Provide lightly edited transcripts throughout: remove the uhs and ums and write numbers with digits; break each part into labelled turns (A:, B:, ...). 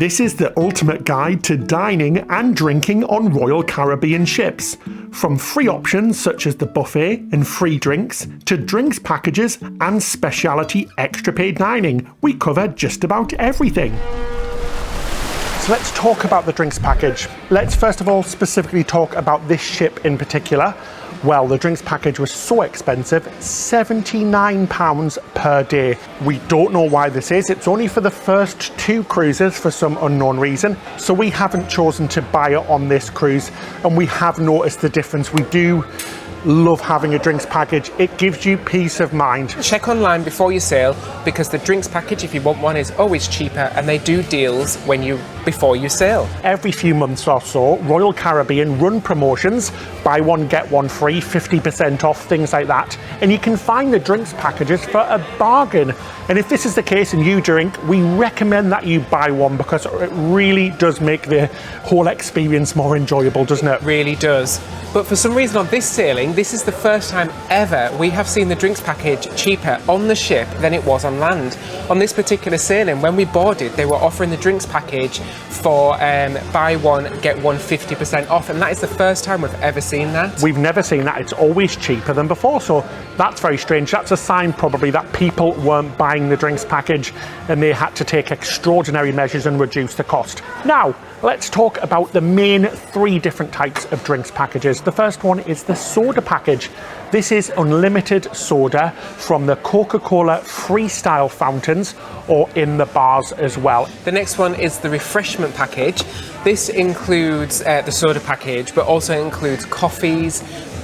A: This is the ultimate guide to dining and drinking on Royal Caribbean ships. From free options such as the buffet and free drinks, to drinks packages and specialty extra paid dining, we cover just about everything. So let's talk about the drinks package. Let's first of all specifically talk about this ship in particular. Well, the drinks package was so expensive, £79 per day. We don't know why this is. It's only for the first 2 cruises for some unknown reason. So we haven't chosen to buy it on this cruise, and we have noticed the difference. We do love having a drinks package. It gives you peace of mind.
B: Check online before you sail, because the drinks package, if you want one, is always cheaper, and they do deals before you sail.
A: Every few months or so, Royal Caribbean run promotions, buy one get one free, 50% off, things like that, and you can find the drinks packages for a bargain. And if this is the case and you drink, we recommend that you buy one, because it really does make the whole experience more enjoyable, doesn't it?
B: It really does. But for some reason on this sailing, this is the first time ever we have seen the drinks package cheaper on the ship than it was on land. On this particular sailing, when we boarded, they were offering the drinks package for buy one, get one 50% off. And that is the first time we've ever seen that.
A: We've never seen that. It's always cheaper than before. So that's very strange. That's a sign probably that people weren't buying the drinks package and they had to take extraordinary measures and reduce the cost. Now, let's talk about the main 3 different types of drinks packages. The first one is the soda package. This is unlimited soda from the Coca-Cola freestyle fountains or in the bars as well.
B: The next one is the refreshment package. This includes the soda package, but also includes coffees,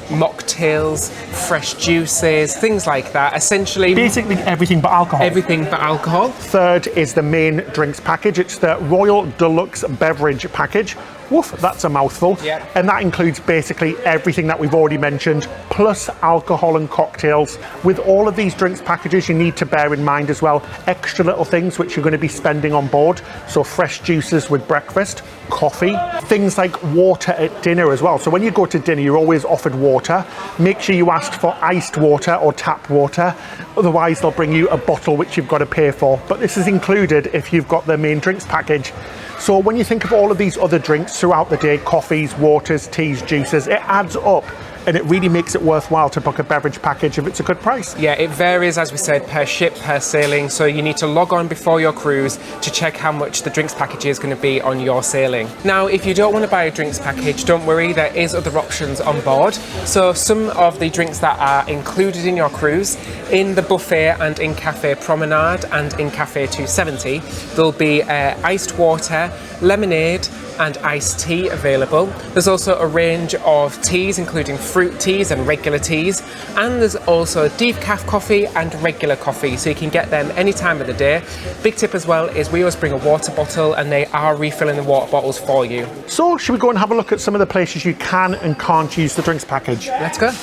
B: mocktails, fresh juices, things like that. Essentially,
A: basically everything but alcohol.
B: Everything but alcohol.
A: Third is the main drinks package. It's the Royal Deluxe Beverage Package. Woof, that's a mouthful.
B: Yep.
A: And that includes basically everything that we've already mentioned, plus alcohol and cocktails. With all of these drinks packages, you need to bear in mind as well extra little things which you're going to be spending on board. So fresh juices with breakfast, coffee, things like water at dinner as well. So when you go to dinner, you're always offered water. Make sure you ask for iced water or tap water. Otherwise, they'll bring you a bottle which you've got to pay for. But this is included if you've got the main drinks package. So when you think of all of these other drinks throughout the day, coffees, waters, teas, juices, it adds up. And it really makes it worthwhile to book a beverage package if it's a good price.
B: Yeah, it varies, as we said, per ship, per sailing. So you need to log on before your cruise to check how much the drinks package is going to be on your sailing. Now, if you don't want to buy a drinks package, don't worry, there is other options on board. So some of the drinks that are included in your cruise, in the buffet and in Cafe Promenade and in Cafe 270, there'll be iced water, lemonade, and iced tea available. There's also a range of teas, including fruit teas and regular teas, and there's also decaf coffee and regular coffee, so you can get them any time of the day. Big tip as well is we always bring a water bottle, and they are refilling the water bottles for you.
A: So should we go and have a look at some of the places you can and can't use the drinks package?
B: Let's go.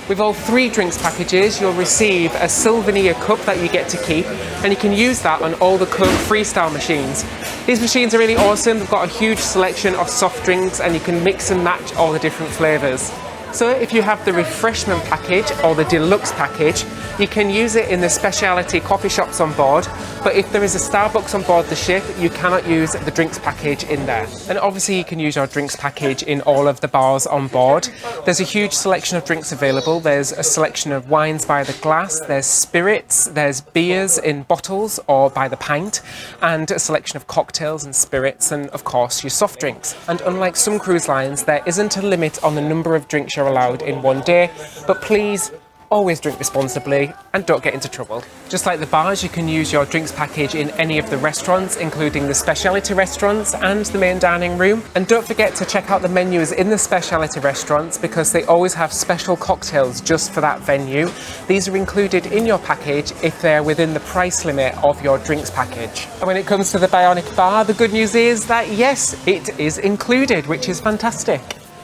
B: With all 3 drinks packages, you'll receive a souvenir cup that you get to keep, and you can use that on all the Coke freestyle machines. These machines are really awesome. They've got a huge selection of soft drinks, and you can mix and match all the different flavours. So if you have the refreshment package or the deluxe package, you can use it in the specialty coffee shops on board, but if there is a Starbucks on board the ship, you cannot use the drinks package in there. And obviously you can use your drinks package in all of the bars on board. There's a huge selection of drinks available. There's a selection of wines by the glass, there's spirits, there's beers in bottles or by the pint, and a selection of cocktails and spirits, and of course your soft drinks. And unlike some cruise lines, there isn't a limit on the number of drinks you're allowed in one day, but please always drink responsibly and don't get into trouble. Just like the bars, you can use your drinks package in any of the restaurants, including the specialty restaurants and the main dining room. And don't forget to check out the menus in the specialty restaurants, because they always have special cocktails just for that venue. These are included in your package if they're within the price limit of your drinks package. And when it comes to the Bionic Bar, the good news is that yes, it is included, which is fantastic.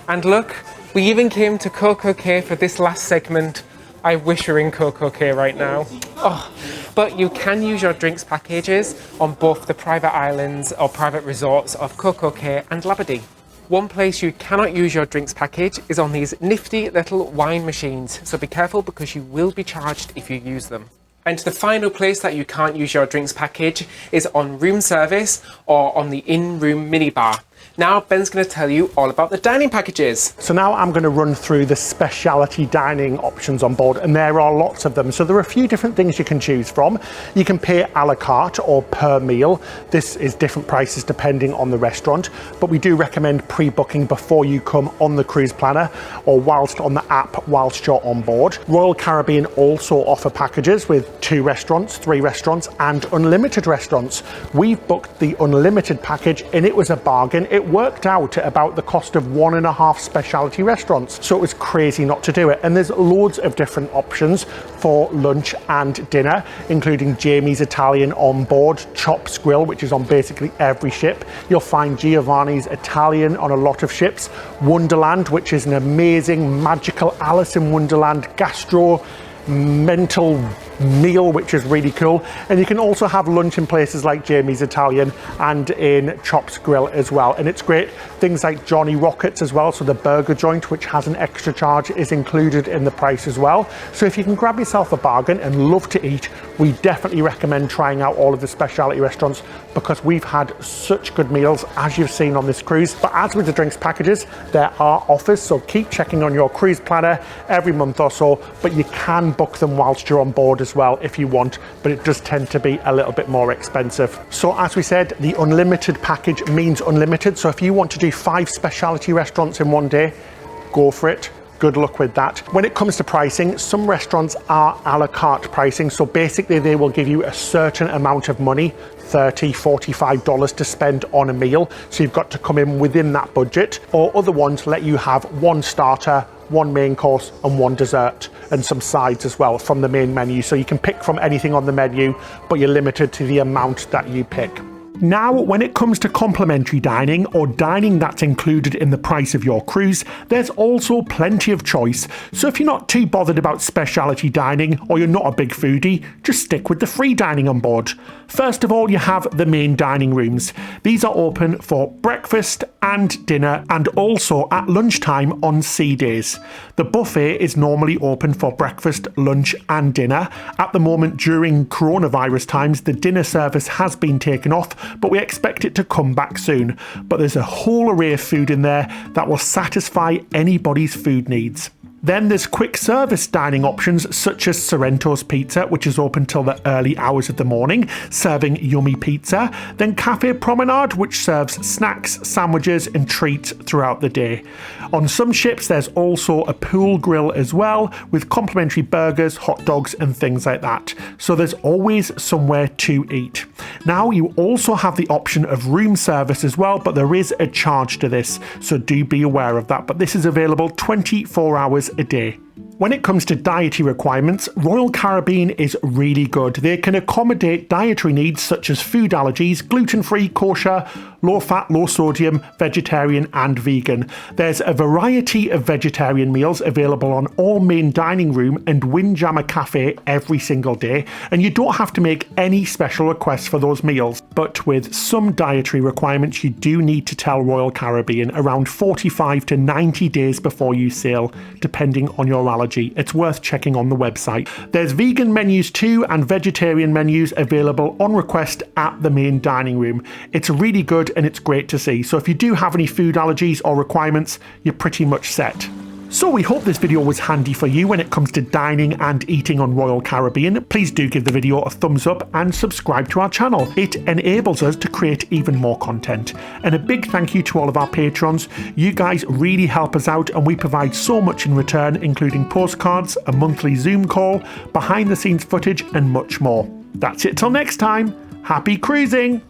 B: And look, we even came to Coco Cay for this last segment. I wish we were in Coco Cay right now. Oh, but you can use your drinks packages on both the private islands or private resorts of Coco Cay and Labadee. One place you cannot use your drinks package is on these nifty little wine machines, so be careful because you will be charged if you use them. And the final place that you can't use your drinks package is on room service or on the in-room minibar. Now Ben's going to tell you all about the dining packages.
A: So now I'm going to run through the specialty dining options on board, and there are lots of them. So there are a few different things you can choose from. You can pay a la carte or per meal. This is different prices depending on the restaurant, but we do recommend pre-booking before you come on the cruise planner or whilst on the app whilst you're on board. Royal Caribbean also offer packages with 2 restaurants, 3 restaurants and unlimited restaurants. We've booked the unlimited package and it was a bargain. It worked out at about the cost of 1.5 specialty restaurants, so it was crazy not to do it. And there's loads of different options for lunch and dinner, including Jamie's Italian on board, Chops Grill, which is on basically every ship. You'll find Giovanni's Italian on a lot of ships, Wonderland, which is an amazing magical Alice in Wonderland gastro mental meal, which is really cool. And you can also have lunch in places like Jamie's Italian and in Chops Grill as well, and it's great. Things like Johnny Rockets as well, so the burger joint, which has an extra charge, is included in the price as well. So if you can grab yourself a bargain and love to eat, we definitely recommend trying out all of the specialty restaurants, because we've had such good meals as you've seen on this cruise. But as with the drinks packages, there are offers, so keep checking on your cruise planner every month or so, but you can book them whilst you're on board as well if you want, but it does tend to be a little bit more expensive. So as we said, the unlimited package means unlimited, so if you want to do 5 specialty restaurants in one day, go for it. Good luck with that. When it comes to pricing, some restaurants are a la carte pricing, so basically they will give you a certain amount of money, $30, $45 to spend on a meal, so you've got to come in within that budget. Or other ones let you have 1 starter, 1 main course and 1 dessert, and some sides as well from the main menu, so you can pick from anything on the menu, but you're limited to the amount that you pick. Now, when it comes to complimentary dining or dining that's included in the price of your cruise, there's also plenty of choice. So if you're not too bothered about specialty dining or you're not a big foodie, just stick with the free dining on board. First of all, you have the main dining rooms. These are open for breakfast and dinner, and also at lunchtime on sea days. The buffet is normally open for breakfast, lunch and dinner. At the moment, during coronavirus times, the dinner service has been taken off, but we expect it to come back soon. But there's a whole array of food in there that will satisfy anybody's food needs. Then there's quick service dining options such as Sorrento's Pizza, which is open till the early hours of the morning, serving yummy pizza. Then Cafe Promenade, which serves snacks, sandwiches and treats throughout the day. On some ships there's also a pool grill as well, with complimentary burgers, hot dogs and things like that. So there's always somewhere to eat. Now you also have the option of room service as well, but there is a charge to this, so do be aware of that. But this is available 24 hours a day. When it comes to dietary requirements, Royal Caribbean is really good. They can accommodate dietary needs such as food allergies, gluten-free, kosher, low-fat, low-sodium, vegetarian and vegan. There's a variety of vegetarian meals available on all main dining room and Windjammer Cafe every single day, and you don't have to make any special requests for those meals. But with some dietary requirements, you do need to tell Royal Caribbean around 45 to 90 days before you sail, depending on your allergy. It's worth checking on the website. There's vegan menus too and vegetarian menus available on request at the main dining room. It's really good and it's great to see. So if you do have any food allergies or requirements, you're pretty much set. So we hope this video was handy for you when it comes to dining and eating on Royal Caribbean. Please do give the video a thumbs up and subscribe to our channel. It enables us to create even more content. And a big thank you to all of our patrons. You guys really help us out and we provide so much in return, including postcards, a monthly Zoom call, behind the scenes footage and much more. That's it till next time. Happy cruising!